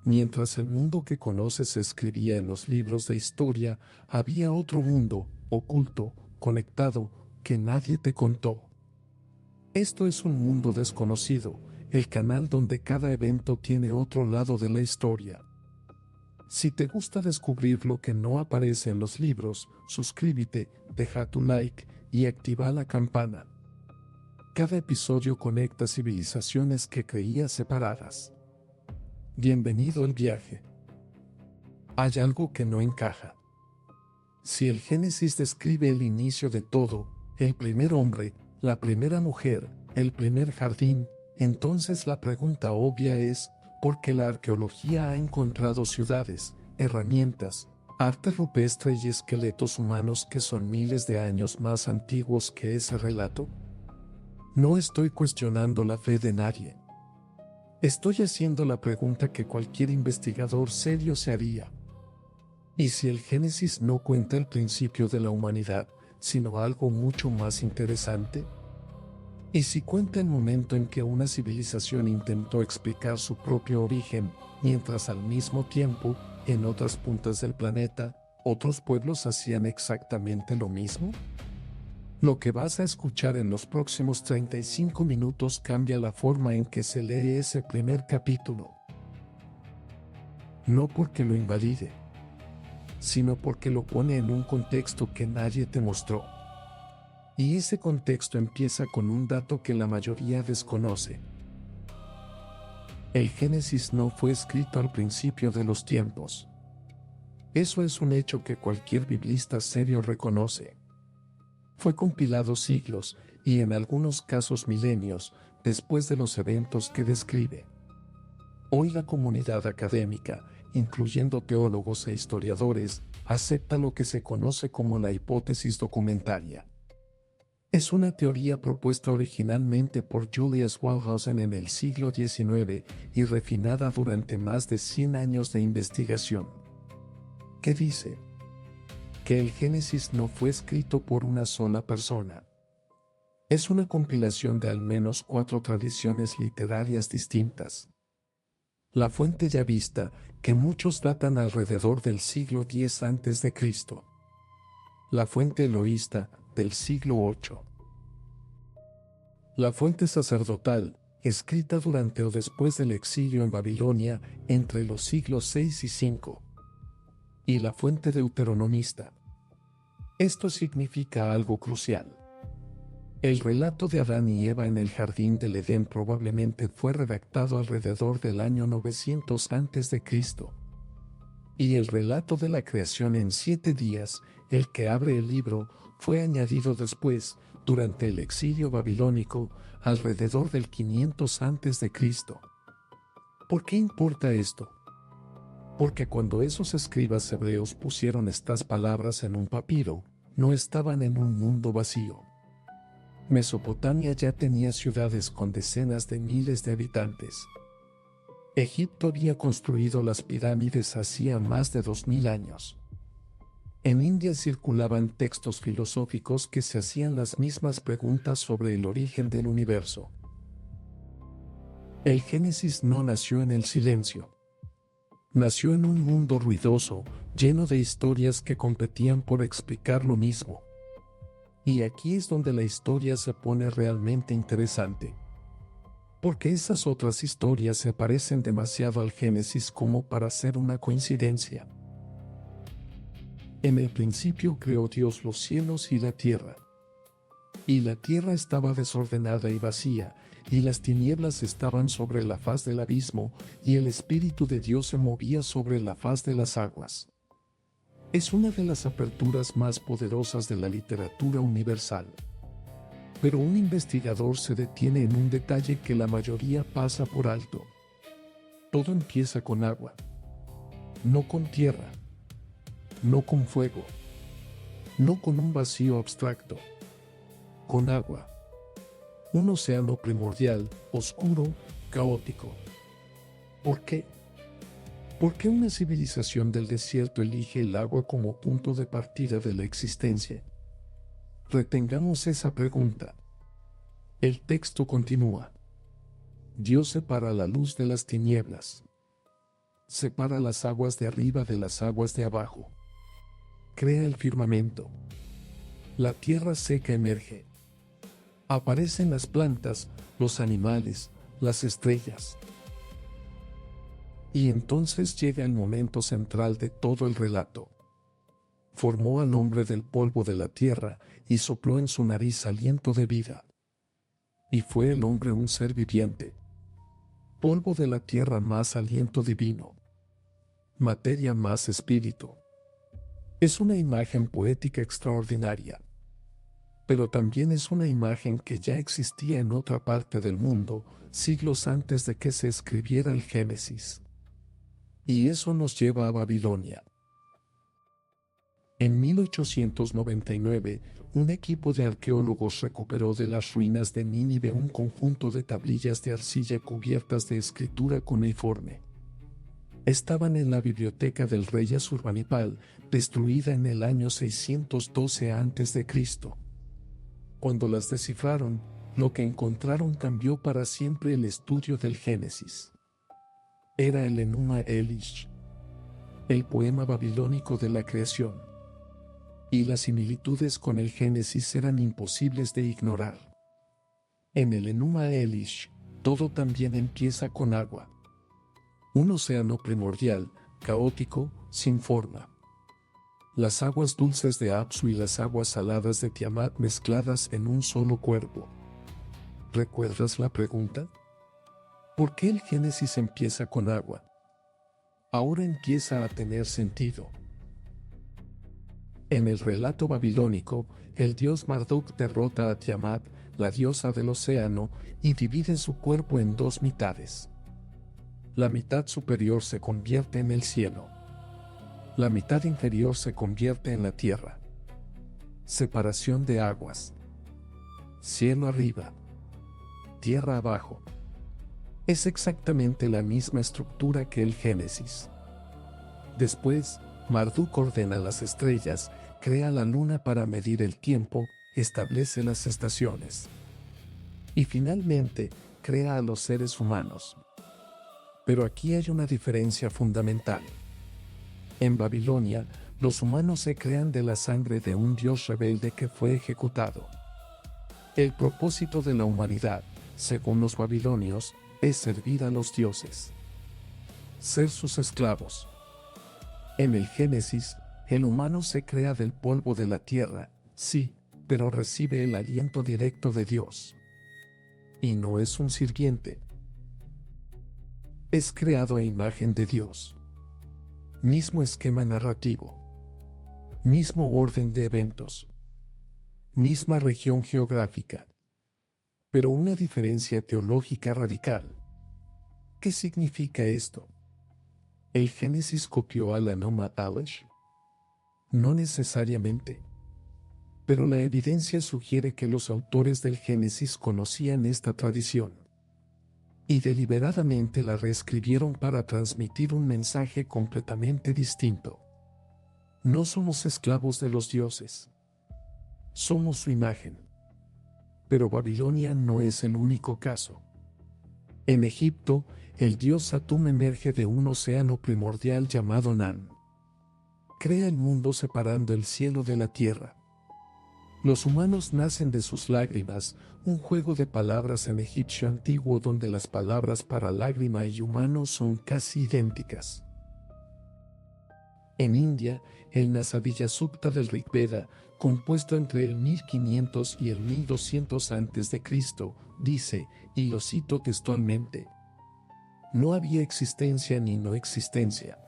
Mientras el mundo que conoces se escribía en los libros de historia, había otro mundo, oculto, conectado, que nadie te contó. Esto es un mundo desconocido, el canal donde cada evento tiene otro lado de la historia. Si te gusta descubrir lo que no aparece en los libros, suscríbete, deja tu like y activa la campana. Cada episodio conecta civilizaciones que creías separadas. Bienvenido al viaje. Hay algo que no encaja. Si el Génesis describe el inicio de todo, el primer hombre, la primera mujer, el primer jardín, entonces la pregunta obvia es, ¿por qué la arqueología ha encontrado ciudades, herramientas, arte rupestre y esqueletos humanos que son miles de años más antiguos que ese relato? No estoy cuestionando la fe de nadie. Estoy haciendo la pregunta que cualquier investigador serio se haría. ¿Y si el Génesis no cuenta el principio de la humanidad, sino algo mucho más interesante? ¿Y si cuenta el momento en que una civilización intentó explicar su propio origen, mientras al mismo tiempo, en otras puntas del planeta, otros pueblos hacían exactamente lo mismo? Lo que vas a escuchar en los próximos 35 minutos cambia la forma en que se lee ese primer capítulo. No porque lo invalide, sino porque lo pone en un contexto que nadie te mostró. Y ese contexto empieza con un dato que la mayoría desconoce. El Génesis no fue escrito al principio de los tiempos. Eso es un hecho que cualquier biblista serio reconoce. Fue compilado siglos, y en algunos casos milenios, después de los eventos que describe. Hoy la comunidad académica, incluyendo teólogos e historiadores, acepta lo que se conoce como la hipótesis documentaria. Es una teoría propuesta originalmente por Julius Wellhausen en el siglo XIX y refinada durante más de 100 años de investigación. ¿Qué dice? Que el Génesis no fue escrito por una sola persona. Es una compilación de al menos 4 tradiciones literarias distintas. La fuente ya vista, que muchos datan alrededor del siglo X a.C. La fuente eloísta, del siglo VIII. La fuente sacerdotal, escrita durante o después del exilio en Babilonia, entre los siglos VI y V. Y la fuente deuteronomista. Esto significa algo crucial. El relato de Adán y Eva en el jardín del Edén probablemente fue redactado alrededor del año 900 a.C. Y el relato de la creación en 7 días, el que abre el libro, fue añadido después, durante el exilio babilónico, alrededor del 500 a.C. ¿Por qué importa esto? Porque cuando esos escribas hebreos pusieron estas palabras en un papiro, no estaban en un mundo vacío. Mesopotamia ya tenía ciudades con decenas de miles de habitantes. Egipto había construido las pirámides hacía más de 2000 años. En India circulaban textos filosóficos que se hacían las mismas preguntas sobre el origen del universo. El Génesis no nació en el silencio. Nació en un mundo ruidoso, lleno de historias que competían por explicar lo mismo. Y aquí es donde la historia se pone realmente interesante. Porque esas otras historias se parecen demasiado al Génesis como para ser una coincidencia. En el principio creó Dios los cielos y la tierra. Y la tierra estaba desordenada y vacía, y las tinieblas estaban sobre la faz del abismo, y el Espíritu de Dios se movía sobre la faz de las aguas. Es una de las aperturas más poderosas de la literatura universal. Pero un investigador se detiene en un detalle que la mayoría pasa por alto. Todo empieza con agua. No con tierra. No con fuego. No con un vacío abstracto. Con agua. Un océano primordial, oscuro, caótico. ¿Por qué? ¿Por qué una civilización del desierto elige el agua como punto de partida de la existencia? Retengamos esa pregunta. El texto continúa. Dios separa la luz de las tinieblas. Separa las aguas de arriba de las aguas de abajo. Crea el firmamento. La tierra seca emerge. Aparecen las plantas, los animales, las estrellas. Y entonces llega el momento central de todo el relato. Formó al hombre del polvo de la tierra y sopló en su nariz aliento de vida. Y fue el hombre un ser viviente. Polvo de la tierra más aliento divino. Materia más espíritu. Es una imagen poética extraordinaria. Pero también es una imagen que ya existía en otra parte del mundo, siglos antes de que se escribiera el Génesis. Y eso nos lleva a Babilonia. En 1899, un equipo de arqueólogos recuperó de las ruinas de Nínive un conjunto de tablillas de arcilla cubiertas de escritura cuneiforme. Estaban en la biblioteca del rey Asurbanipal, destruida en el año 612 a.C. Cuando las descifraron, lo que encontraron cambió para siempre el estudio del Génesis. Era el Enuma Elish, el poema babilónico de la creación. Y las similitudes con el Génesis eran imposibles de ignorar. En el Enuma Elish, todo también empieza con agua. Un océano primordial, caótico, sin forma. Las aguas dulces de Apsu y las aguas saladas de Tiamat mezcladas en un solo cuerpo. ¿Recuerdas la pregunta? ¿Por qué el Génesis empieza con agua? Ahora empieza a tener sentido. En el relato babilónico, el dios Marduk derrota a Tiamat, la diosa del océano, y divide su cuerpo en dos mitades. La mitad superior se convierte en el cielo. La mitad inferior se convierte en la tierra. Separación de aguas. Cielo arriba. Tierra abajo. Es exactamente la misma estructura que el Génesis. Después, Marduk ordena las estrellas, crea la luna para medir el tiempo, establece las estaciones. Y finalmente, crea a los seres humanos. Pero aquí hay una diferencia fundamental. En Babilonia, los humanos se crean de la sangre de un dios rebelde que fue ejecutado. El propósito de la humanidad, según los babilonios, es servir a los dioses. Ser sus esclavos. En el Génesis, el humano se crea del polvo de la tierra, sí, pero recibe el aliento directo de Dios. Y no es un sirviente. Es creado a imagen de Dios. Mismo esquema narrativo. Mismo orden de eventos. Misma región geográfica. Pero una diferencia teológica radical. ¿Qué significa esto? ¿El Génesis copió a la Enuma Elish? No necesariamente. Pero la evidencia sugiere que los autores del Génesis conocían esta tradición. Y deliberadamente la reescribieron para transmitir un mensaje completamente distinto. No somos esclavos de los dioses. Somos su imagen. Pero Babilonia no es el único caso. En Egipto, el dios Atum emerge de un océano primordial llamado Nan. Crea el mundo separando el cielo de la tierra. Los humanos nacen de sus lágrimas, un juego de palabras en egipcio antiguo donde las palabras para lágrima y humano son casi idénticas. En India, el Nasadiya Sukta del Rig Veda, compuesto entre el 1500 y el 1200 a.C., dice, y lo cito textualmente: no había existencia ni no existencia.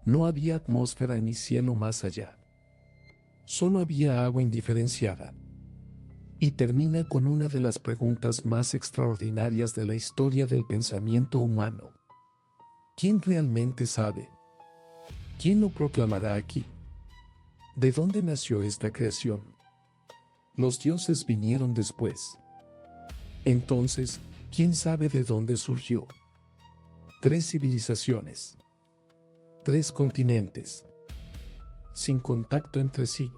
No había atmósfera ni cielo más allá. Solo había agua indiferenciada. Y termina con una de las preguntas más extraordinarias de la historia del pensamiento humano. ¿Quién realmente sabe? ¿Quién lo proclamará aquí? ¿De dónde nació esta creación? Los dioses vinieron después. Entonces, ¿quién sabe de dónde surgió? 3 civilizaciones. 3 continentes. Sin contacto entre sí.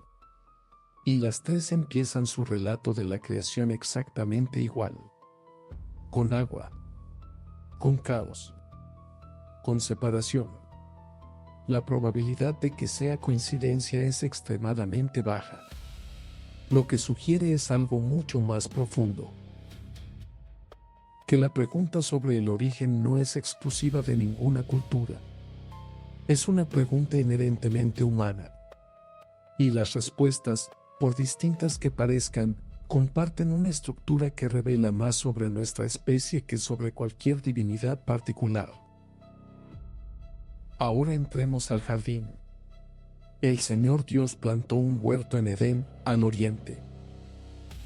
Y las 3 empiezan su relato de la creación exactamente igual. Con agua. Con caos. con separación. La probabilidad de que sea coincidencia es extremadamente baja. Lo que sugiere es algo mucho más profundo. Que la pregunta sobre el origen no es exclusiva de ninguna cultura. Es una pregunta inherentemente humana. Y las respuestas, por distintas que parezcan, comparten una estructura que revela más sobre nuestra especie que sobre cualquier divinidad particular. Ahora entremos al jardín. El Señor Dios plantó un huerto en Edén, al oriente,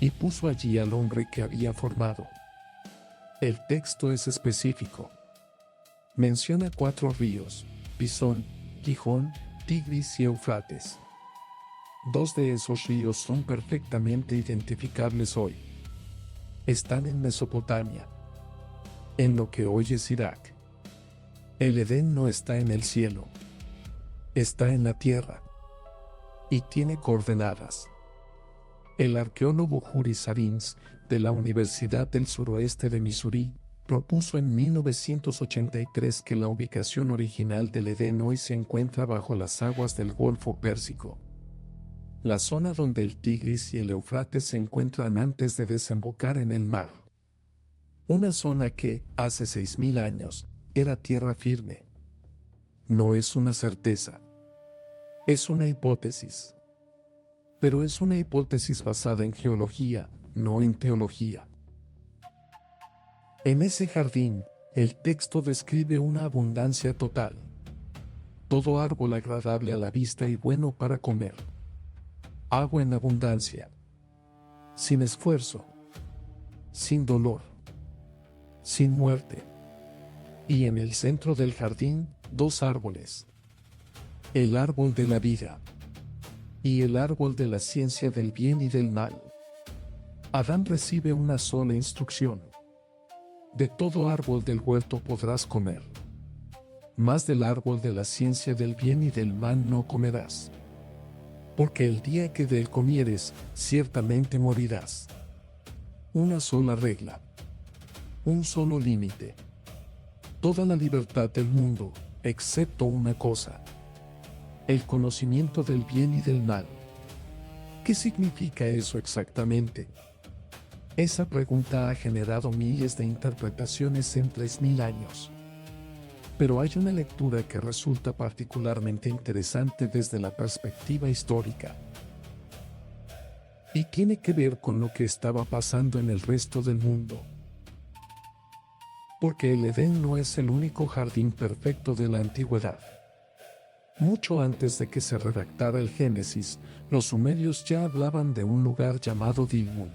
y puso allí al hombre que había formado. El texto es específico. Menciona 4 ríos: Pisón, Gijón, Tigris y Éufrates. 2 de esos ríos son perfectamente identificables hoy. Están en Mesopotamia, en lo que hoy es Irak. El Edén no está en el cielo, está en la tierra, y tiene coordenadas. El arqueólogo Juri Sarins, de la Universidad del Suroeste de Missouri, propuso en 1983 que la ubicación original del Edén hoy se encuentra bajo las aguas del Golfo Pérsico, la zona donde el Tigris y el Éufrates se encuentran antes de desembocar en el mar. Una zona que, hace 6.000 años, era tierra firme. No es una certeza. Es una hipótesis. Pero es una hipótesis basada en geología, no en teología. En ese jardín, el texto describe una abundancia total. Todo árbol agradable a la vista y bueno para comer. Agua en abundancia. Sin esfuerzo. Sin dolor. Sin muerte. Y en el centro del jardín, 2 árboles. El árbol de la vida. Y el árbol de la ciencia del bien y del mal. Adán recibe una sola instrucción. De todo árbol del huerto podrás comer. Mas del árbol de la ciencia del bien y del mal no comerás. Porque el día que de él comieres, ciertamente morirás. Una sola regla. Un solo límite. Toda la libertad del mundo, excepto una cosa. El conocimiento del bien y del mal. ¿Qué significa eso exactamente? Esa pregunta ha generado miles de interpretaciones en 3.000 años. Pero hay una lectura que resulta particularmente interesante desde la perspectiva histórica. Y tiene que ver con lo que estaba pasando en el resto del mundo. Porque el Edén no es el único jardín perfecto de la antigüedad. Mucho antes de que se redactara el Génesis, los sumerios ya hablaban de un lugar llamado Dilmun.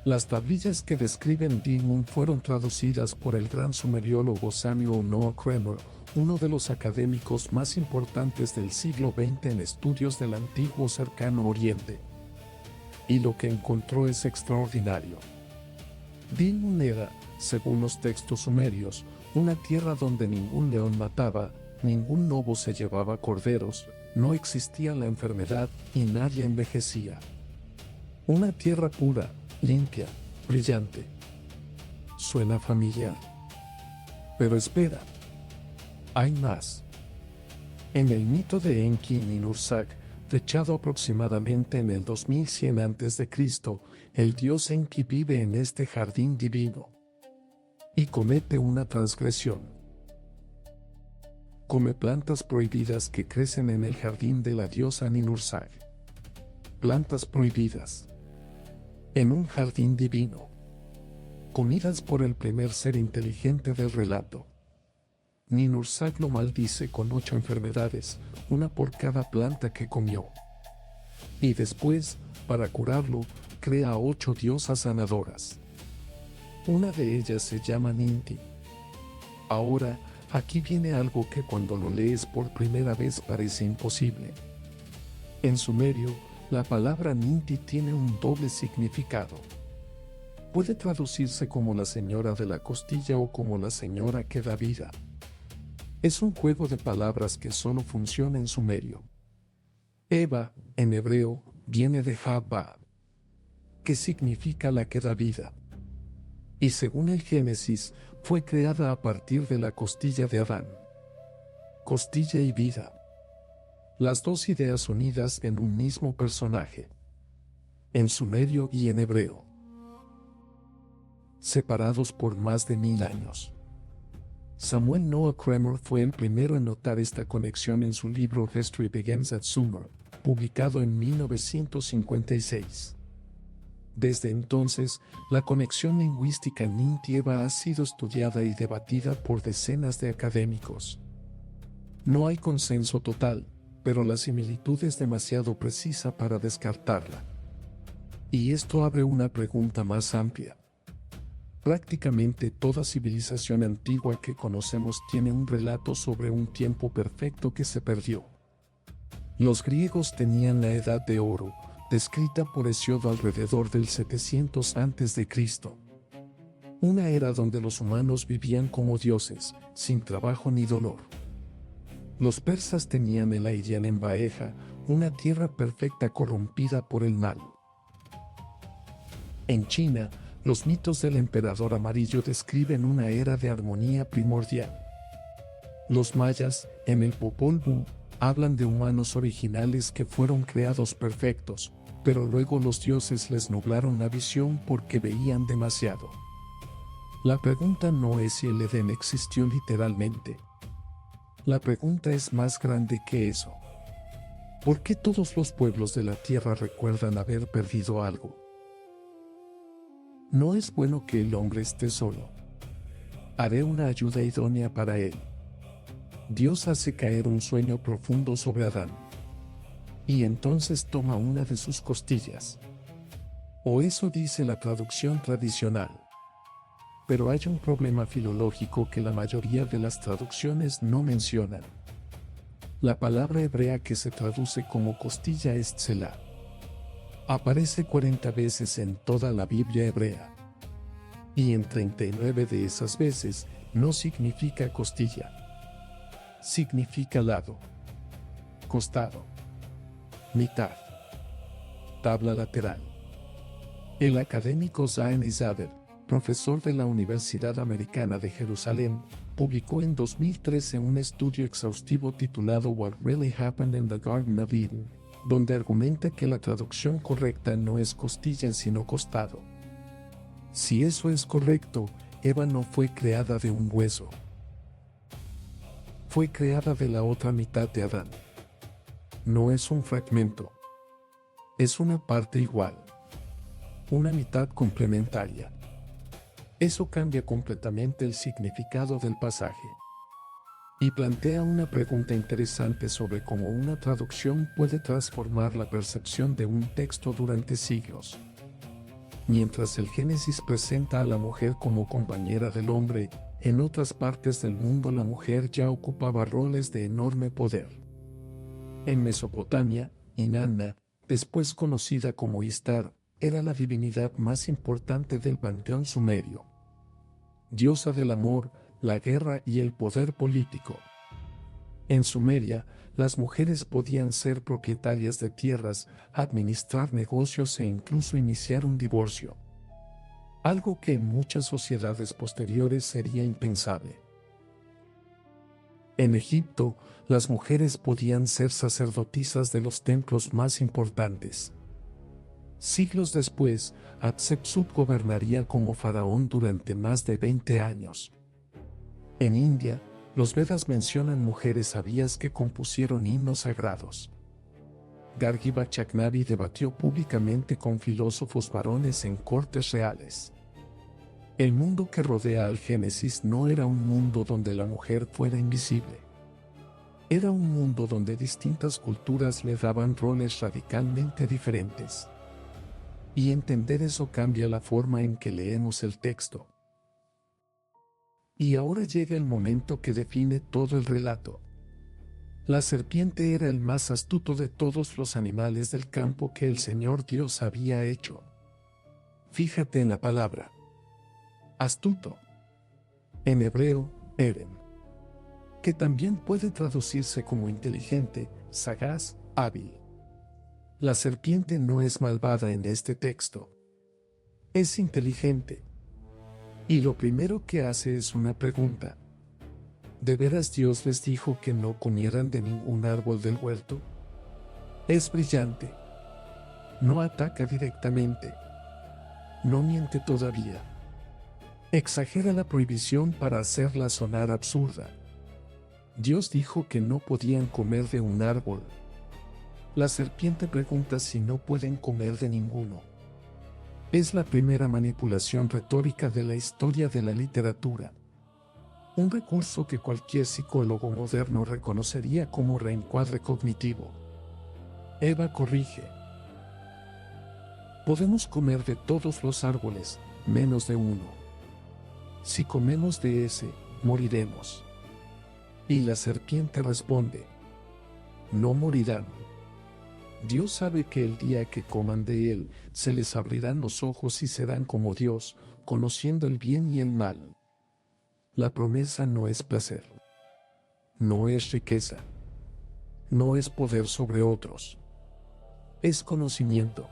Las tablillas que describen Dilmun fueron traducidas por el gran sumeriólogo Samuel Noah Kramer, uno de los académicos más importantes del siglo XX en estudios del antiguo Cercano Oriente. Y lo que encontró es extraordinario. Dilmun era, según los textos sumerios, una tierra donde ningún león mataba, ningún lobo se llevaba corderos, no existía la enfermedad y nadie envejecía. Una tierra pura, limpia, brillante. Suena familiar. Pero espera. Hay más. En el mito de Enki y Ninhursag, fechado aproximadamente en el 2100 a.C., el dios Enki vive en este jardín divino. Y comete una transgresión. Come plantas prohibidas que crecen en el jardín de la diosa Ninhursag. Plantas prohibidas. En un jardín divino. Comidas por el primer ser inteligente del relato. Ninhursag lo maldice con 8 enfermedades, una por cada planta que comió. Y después, para curarlo, crea 8 diosas sanadoras. Una de ellas se llama Ninti. Ahora, aquí viene algo que cuando lo lees por primera vez parece imposible. En sumerio, la palabra Ninti tiene un doble significado. Puede traducirse como la señora de la costilla o como la señora que da vida. Es un juego de palabras que solo funciona en sumerio. Eva, en hebreo, viene de Haba, que significa la que da vida. y según el Génesis, fue creada a partir de la costilla de Adán. Costilla y vida. Las dos ideas unidas en un mismo personaje. En sumerio y en hebreo. Separados por más de 1000 años. Samuel Noah Kramer fue el primero en notar esta conexión en su libro History Begins at Sumer, publicado en 1956. Desde entonces, la conexión lingüística Nin-Tieva ha sido estudiada y debatida por decenas de académicos. No hay consenso total, pero la similitud es demasiado precisa para descartarla. Y esto abre una pregunta más amplia. Prácticamente toda civilización antigua que conocemos tiene un relato sobre un tiempo perfecto que se perdió. Los griegos tenían la Edad de Oro, descrita por Hesíodo alrededor del 700 a.C. Una era donde los humanos vivían como dioses, sin trabajo ni dolor. Los persas tenían el Aidyan en Baeja, una tierra perfecta corrompida por el mal. En China, los mitos del emperador amarillo describen una era de armonía primordial. Los mayas, en el Popol Vuh, hablan de humanos originales que fueron creados perfectos, pero luego los dioses les nublaron la visión porque veían demasiado. La pregunta no es si el Edén existió literalmente. La pregunta es más grande que eso. ¿Por qué todos los pueblos de la tierra recuerdan haber perdido algo? No es bueno que el hombre esté solo. Haré una ayuda idónea para él. Dios hace caer un sueño profundo sobre Adán. Y entonces toma una de sus costillas. O eso dice la traducción tradicional. Pero hay un problema filológico que la mayoría de las traducciones no mencionan. La palabra hebrea que se traduce como costilla es tselá. Aparece 40 veces en toda la Biblia hebrea. Y en 39 de esas veces no significa costilla. Significa lado, costado, mitad, tabla lateral. El académico Zain Izader, profesor de la Universidad Americana de Jerusalén, publicó en 2013 un estudio exhaustivo titulado What Really Happened in the Garden of Eden, donde argumenta que la traducción correcta no es costilla sino costado. Si eso es correcto, Eva no fue creada de un hueso. Fue creada de la otra mitad de Adán. No es un fragmento. Es una parte igual. Una mitad complementaria. Eso cambia completamente el significado del pasaje. Y plantea una pregunta interesante sobre cómo una traducción puede transformar la percepción de un texto durante siglos. Mientras el Génesis presenta a la mujer como compañera del hombre, en otras partes del mundo la mujer ya ocupaba roles de enorme poder. En Mesopotamia, Inanna, después conocida como Istar, era la divinidad más importante del panteón sumerio. Diosa del amor, la guerra y el poder político. En Sumeria, las mujeres podían ser propietarias de tierras, administrar negocios e incluso iniciar un divorcio. Algo que en muchas sociedades posteriores sería impensable. En Egipto, las mujeres podían ser sacerdotisas de los templos más importantes. Siglos después, Hatshepsut gobernaría como faraón durante más de 20 años. En India, los Vedas mencionan mujeres sabias que compusieron himnos sagrados. Gargi Bachaknavi debatió públicamente con filósofos varones en cortes reales. El mundo que rodea al Génesis no era un mundo donde la mujer fuera invisible. Era un mundo donde distintas culturas le daban roles radicalmente diferentes. Y entender eso cambia la forma en que leemos el texto. Y ahora llega el momento que define todo el relato. La serpiente era el más astuto de todos los animales del campo que el Señor Dios había hecho. Fíjate en la palabra. Astuto. En hebreo, Eren. Que también puede traducirse como inteligente, sagaz, hábil. La serpiente no es malvada en este texto. Es inteligente. Y lo primero que hace es una pregunta. ¿De veras Dios les dijo que no comieran de ningún árbol del huerto? Es brillante. No ataca directamente. No miente todavía. Exagera la prohibición para hacerla sonar absurda. Dios dijo que no podían comer de un árbol. La serpiente pregunta si no pueden comer de ninguno. Es la primera manipulación retórica de la historia de la literatura. Un recurso que cualquier psicólogo moderno reconocería como reencuadre cognitivo. Eva corrige. Podemos comer de todos los árboles, menos de uno. Si comemos de ese, moriremos. Y la serpiente responde, no morirán. Dios sabe que el día que coman de él, se les abrirán los ojos y serán como Dios, conociendo el bien y el mal. La promesa no es placer. No es riqueza. No es poder sobre otros. Es conocimiento.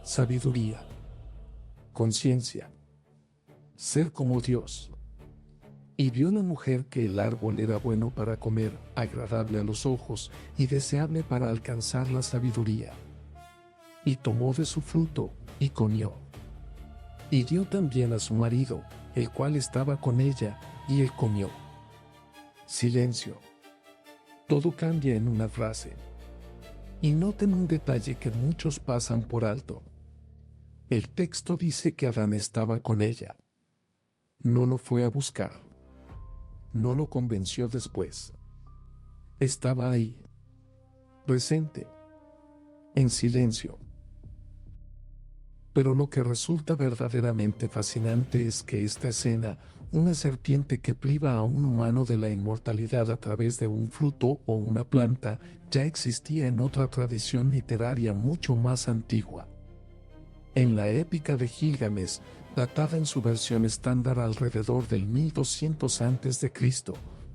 Sabiduría. Conciencia. Ser como Dios. Y vio la mujer que el árbol era bueno para comer, agradable a los ojos y deseable para alcanzar la sabiduría. Y tomó de su fruto, y comió. Y dio también a su marido, el cual estaba con ella, y él comió. Silencio. Todo cambia en una frase. Y noten un detalle que muchos pasan por alto. El texto dice que Adán estaba con ella. No lo fue a buscar. No lo convenció después. Estaba ahí. Presente. En silencio. Pero lo que resulta verdaderamente fascinante es que esta escena, una serpiente que priva a un humano de la inmortalidad a través de un fruto o una planta, ya existía en otra tradición literaria mucho más antigua. En la épica de Gilgamesh, datada en su versión estándar alrededor del 1200 a.C.,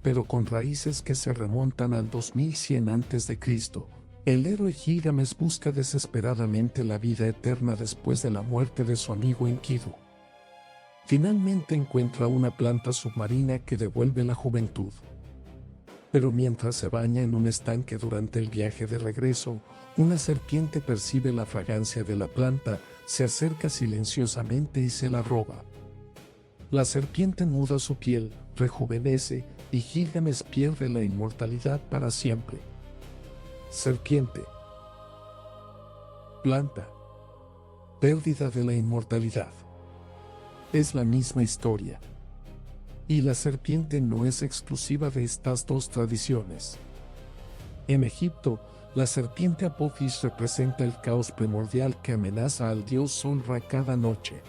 pero con raíces que se remontan al 2100 a.C., el héroe Gilgamesh busca desesperadamente la vida eterna después de la muerte de su amigo Enkidu. Finalmente encuentra una planta submarina que devuelve la juventud. Pero mientras se baña en un estanque durante el viaje de regreso, una serpiente percibe la fragancia de la planta, se acerca silenciosamente y se la roba. La serpiente muda su piel, rejuvenece, y Gilgamesh pierde la inmortalidad para siempre. Serpiente. Planta. Pérdida de la inmortalidad. Es la misma historia. Y la serpiente no es exclusiva de estas dos tradiciones. En Egipto, la serpiente Apophis representa el caos primordial que amenaza al dios Sol Ra cada noche.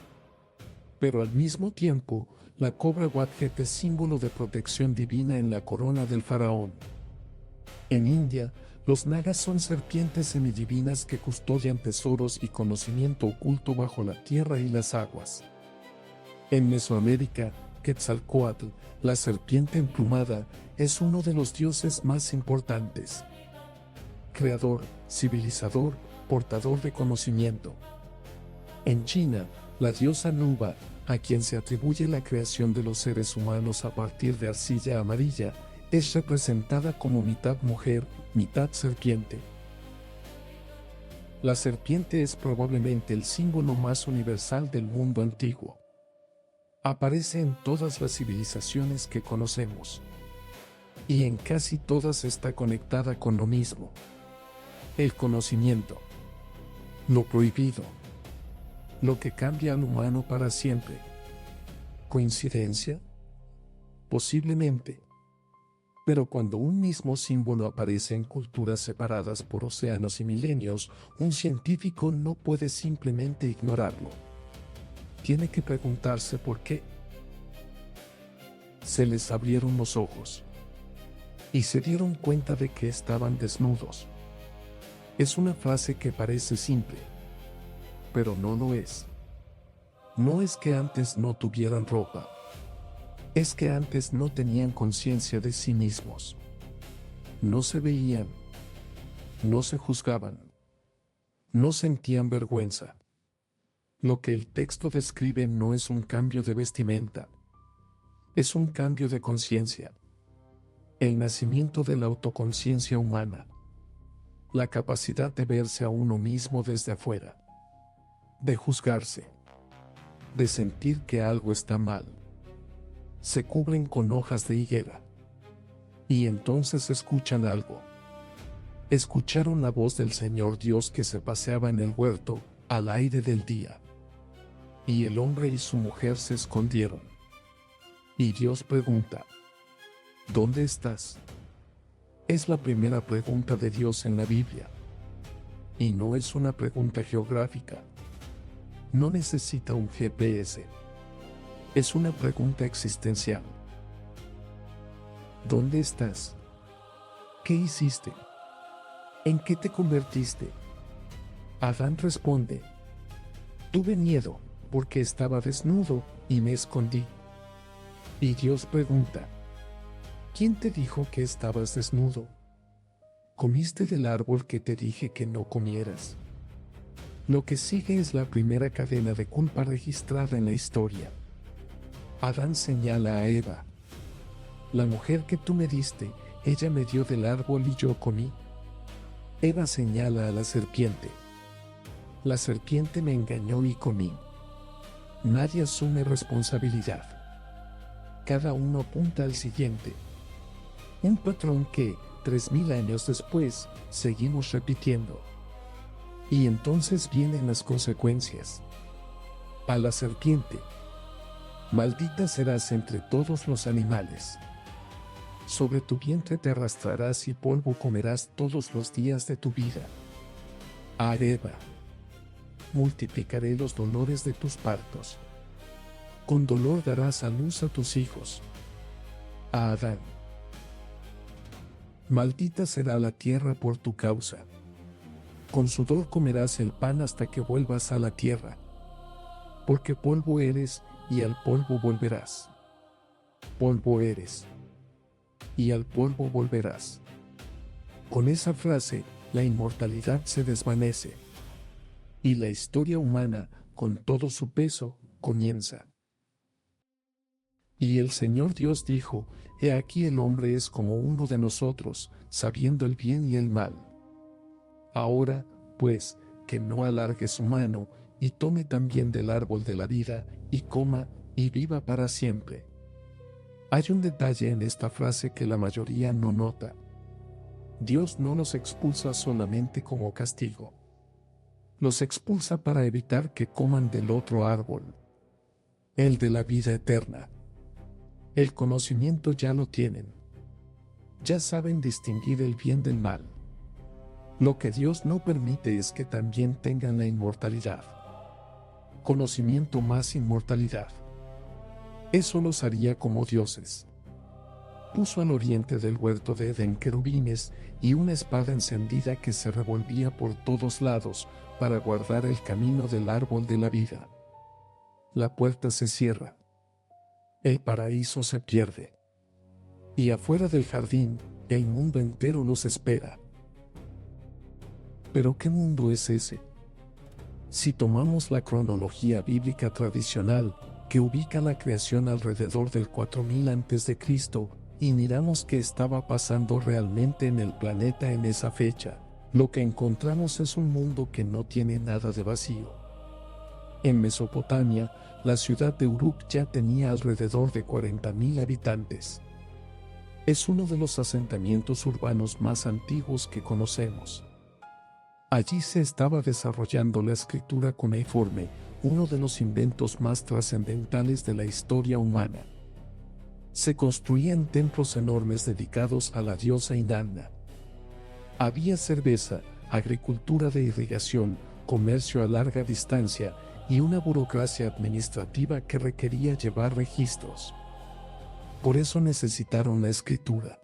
Pero al mismo tiempo, la cobra Wadjet es símbolo de protección divina en la corona del faraón. En India, los nagas son serpientes semidivinas que custodian tesoros y conocimiento oculto bajo la tierra y las aguas. En Mesoamérica, Quetzalcóatl, la serpiente emplumada, es uno de los dioses más importantes. Creador, civilizador, portador de conocimiento. En China, la diosa Nuba, a quien se atribuye la creación de los seres humanos a partir de arcilla amarilla, es representada como mitad mujer, mitad serpiente. La serpiente es probablemente el símbolo más universal del mundo antiguo. Aparece en todas las civilizaciones que conocemos. Y en casi todas está conectada con lo mismo. El conocimiento. Lo prohibido. Lo que cambia al humano para siempre. ¿Coincidencia? Posiblemente. Pero cuando un mismo símbolo aparece en culturas separadas por océanos y milenios, un científico no puede simplemente ignorarlo. Tiene que preguntarse por qué. Se les abrieron los ojos. Y se dieron cuenta de que estaban desnudos. Es una frase que parece simple. Pero no lo es. No es que antes no tuvieran ropa. Es que antes no tenían conciencia de sí mismos. No se veían. No se juzgaban. No sentían vergüenza. Lo que el texto describe no es un cambio de vestimenta, es un cambio de conciencia. El nacimiento de la autoconciencia humana. La capacidad de verse a uno mismo desde afuera. De juzgarse. De sentir que algo está mal. Se cubren con hojas de higuera. Y entonces escuchan algo. Escucharon la voz del Señor Dios que se paseaba en el huerto, al aire del día. Y el hombre y su mujer se escondieron. Y Dios pregunta: ¿dónde estás? Es la primera pregunta de Dios en la Biblia. Y no es una pregunta geográfica. No necesita un GPS. Es una pregunta existencial. ¿Dónde estás? ¿Qué hiciste? ¿En qué te convertiste? Adán responde: tuve miedo, porque estaba desnudo, y me escondí. Y Dios pregunta: ¿quién te dijo que estabas desnudo? ¿Comiste del árbol que te dije que no comieras? Lo que sigue es la primera cadena de culpa registrada en la historia. Adán señala a Eva: la mujer que tú me diste, ella me dio del árbol y yo comí. Eva señala a la serpiente: la serpiente me engañó y comí. Nadie asume responsabilidad. Cada uno apunta al siguiente. Un patrón que, 3000 años después, seguimos repitiendo. Y entonces vienen las consecuencias. A la serpiente: maldita serás entre todos los animales. Sobre tu vientre te arrastrarás y polvo comerás todos los días de tu vida. A Eva: multiplicaré los dolores de tus partos. Con dolor darás a luz a tus hijos. A Adán: maldita será la tierra por tu causa. Con sudor comerás el pan hasta que vuelvas a la tierra. Porque polvo eres, y al polvo volverás. Polvo eres, y al polvo volverás. Con esa frase, la inmortalidad se desvanece. Y la historia humana, con todo su peso, comienza. Y el Señor Dios dijo: he aquí el hombre es como uno de nosotros, sabiendo el bien y el mal. Ahora, pues, que no alargue su mano, y tome también del árbol de la vida, y coma, y viva para siempre. Hay un detalle en esta frase que la mayoría no nota. Dios no los expulsa solamente como castigo. Los expulsa para evitar que coman del otro árbol, el de la vida eterna. El conocimiento ya lo tienen. Ya saben distinguir el bien del mal. Lo que Dios no permite es que también tengan la inmortalidad. Conocimiento más inmortalidad. Eso los haría como dioses. Puso al oriente del huerto de Edén querubines y una espada encendida que se revolvía por todos lados para guardar el camino del árbol de la vida. La puerta se cierra. El paraíso se pierde. Y afuera del jardín, el mundo entero los espera. ¿Pero qué mundo es ese? Si tomamos la cronología bíblica tradicional, que ubica la creación alrededor del 4000 a.C., y miramos qué estaba pasando realmente en el planeta en esa fecha, lo que encontramos es un mundo que no tiene nada de vacío. En Mesopotamia, la ciudad de Uruk ya tenía alrededor de 40.000 habitantes. Es uno de los asentamientos urbanos más antiguos que conocemos. Allí se estaba desarrollando la escritura cuneiforme, uno de los inventos más trascendentales de la historia humana. Se construían templos enormes dedicados a la diosa Inanna. Había cerveza, agricultura de irrigación, comercio a larga distancia y una burocracia administrativa que requería llevar registros. Por eso necesitaron la escritura.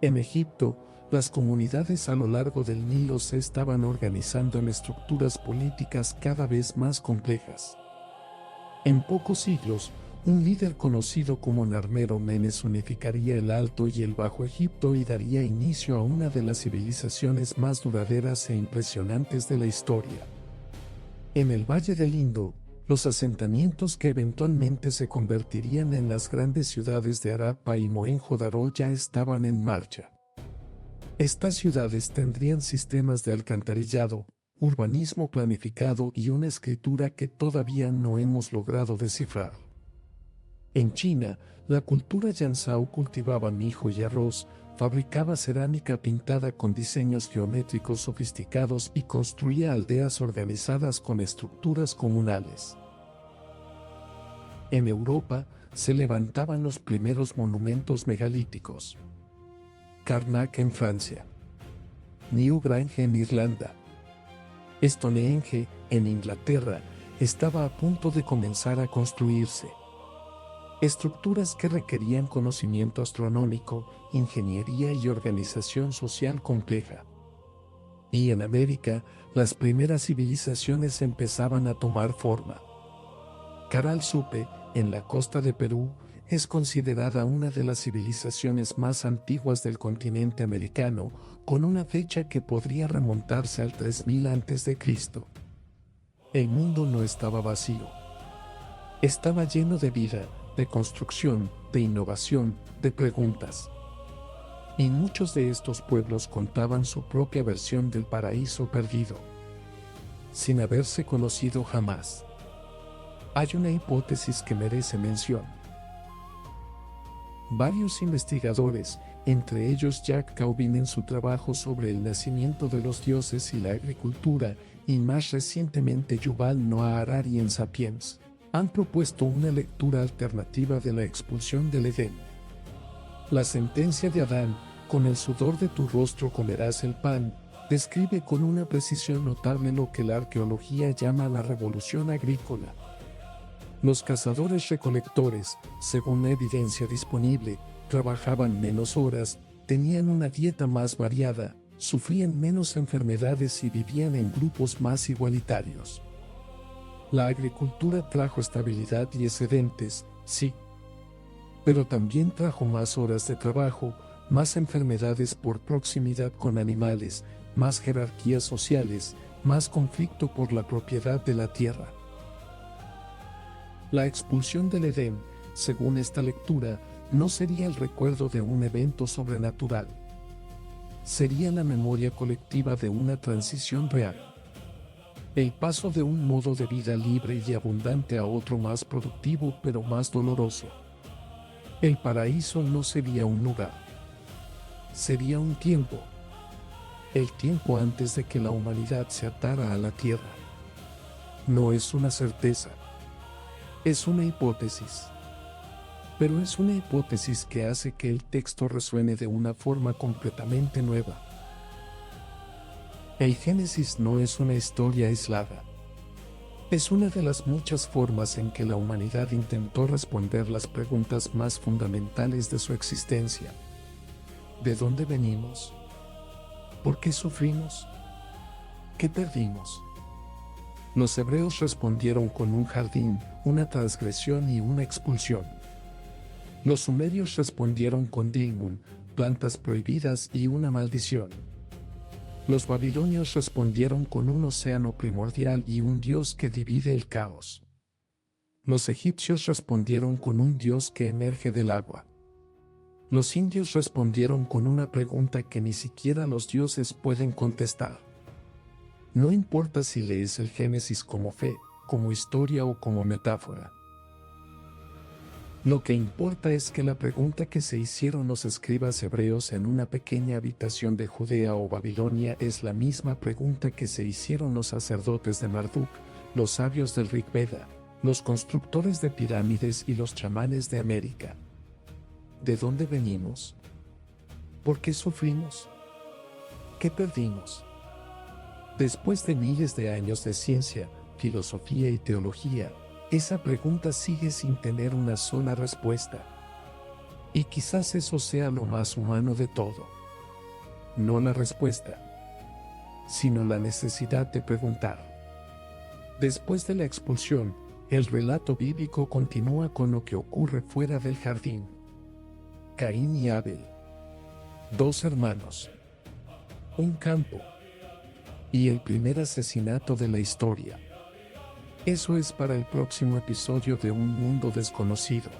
En Egipto, las comunidades a lo largo del Nilo se estaban organizando en estructuras políticas cada vez más complejas. En pocos siglos, un líder conocido como Narmero Menes unificaría el Alto y el Bajo Egipto y daría inicio a una de las civilizaciones más duraderas e impresionantes de la historia. En el Valle del Indo, los asentamientos que eventualmente se convertirían en las grandes ciudades de Harappa y Mohenjo-Daro ya estaban en marcha. Estas ciudades tendrían sistemas de alcantarillado, urbanismo planificado y una escritura que todavía no hemos logrado descifrar. En China, la cultura Yanzhou cultivaba mijo y arroz, fabricaba cerámica pintada con diseños geométricos sofisticados y construía aldeas organizadas con estructuras comunales. En Europa, se levantaban los primeros monumentos megalíticos. Karnak en Francia. Newgrange en Irlanda. Stonehenge, en Inglaterra, estaba a punto de comenzar a construirse. Estructuras que requerían conocimiento astronómico, ingeniería y organización social compleja. Y en América, las primeras civilizaciones empezaban a tomar forma. Caral Supe, en la costa de Perú, es considerada una de las civilizaciones más antiguas del continente americano, con una fecha que podría remontarse al 3000 a.C. El mundo no estaba vacío. Estaba lleno de vida, de construcción, de innovación, de preguntas. Y muchos de estos pueblos contaban su propia versión del paraíso perdido, sin haberse conocido jamás. Hay una hipótesis que merece mención. Varios investigadores, entre ellos Jack Cauvin en su trabajo sobre el nacimiento de los dioses y la agricultura, y más recientemente Yuval Noah Harari en Sapiens, han propuesto una lectura alternativa de la expulsión del Edén. La sentencia de Adán, con el sudor de tu rostro comerás el pan, describe con una precisión notable lo que la arqueología llama la revolución agrícola. Los cazadores-recolectores, según la evidencia disponible, trabajaban menos horas, tenían una dieta más variada, sufrían menos enfermedades y vivían en grupos más igualitarios. La agricultura trajo estabilidad y excedentes, sí, pero también trajo más horas de trabajo, más enfermedades por proximidad con animales, más jerarquías sociales, más conflicto por la propiedad de la tierra. La expulsión del Edén, según esta lectura, no sería el recuerdo de un evento sobrenatural. Sería la memoria colectiva de una transición real. El paso de un modo de vida libre y abundante a otro más productivo pero más doloroso. El paraíso no sería un lugar. Sería un tiempo. El tiempo antes de que la humanidad se atara a la tierra. No es una certeza. Es una hipótesis. Pero es una hipótesis que hace que el texto resuene de una forma completamente nueva. El Génesis no es una historia aislada. Es una de las muchas formas en que la humanidad intentó responder las preguntas más fundamentales de su existencia. ¿De dónde venimos? ¿Por qué sufrimos? ¿Qué perdimos? Los hebreos respondieron con un jardín, una transgresión y una expulsión. Los sumerios respondieron con Dingun, plantas prohibidas y una maldición. Los babilonios respondieron con un océano primordial y un dios que divide el caos. Los egipcios respondieron con un dios que emerge del agua. Los indios respondieron con una pregunta que ni siquiera los dioses pueden contestar. No importa si lees el Génesis como fe, como historia o como metáfora. Lo que importa es que la pregunta que se hicieron los escribas hebreos en una pequeña habitación de Judea o Babilonia es la misma pregunta que se hicieron los sacerdotes de Marduk, los sabios del Rig Veda, los constructores de pirámides y los chamanes de América. ¿De dónde venimos? ¿Por qué sufrimos? ¿Qué perdimos? Después de miles de años de ciencia, filosofía y teología, esa pregunta sigue sin tener una sola respuesta. Y quizás eso sea lo más humano de todo. No la respuesta, sino la necesidad de preguntar. Después de la expulsión, el relato bíblico continúa con lo que ocurre fuera del jardín. Caín y Abel. Dos hermanos. Un campo. Y el primer asesinato de la historia. Eso es para el próximo episodio de Un Mundo Desconocido.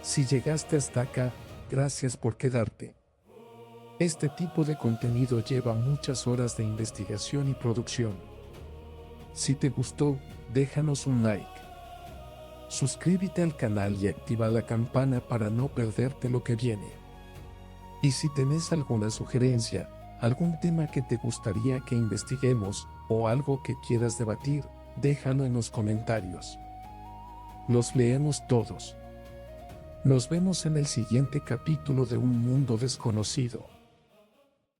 Si llegaste hasta acá, gracias por quedarte. Este tipo de contenido lleva muchas horas de investigación y producción. Si te gustó, déjanos un like. Suscríbete al canal y activa la campana para no perderte lo que viene. Y si tenés alguna sugerencia, algún tema que te gustaría que investiguemos, o algo que quieras debatir, déjalo en los comentarios. Los leemos todos. Nos vemos en el siguiente capítulo de Un Mundo Desconocido.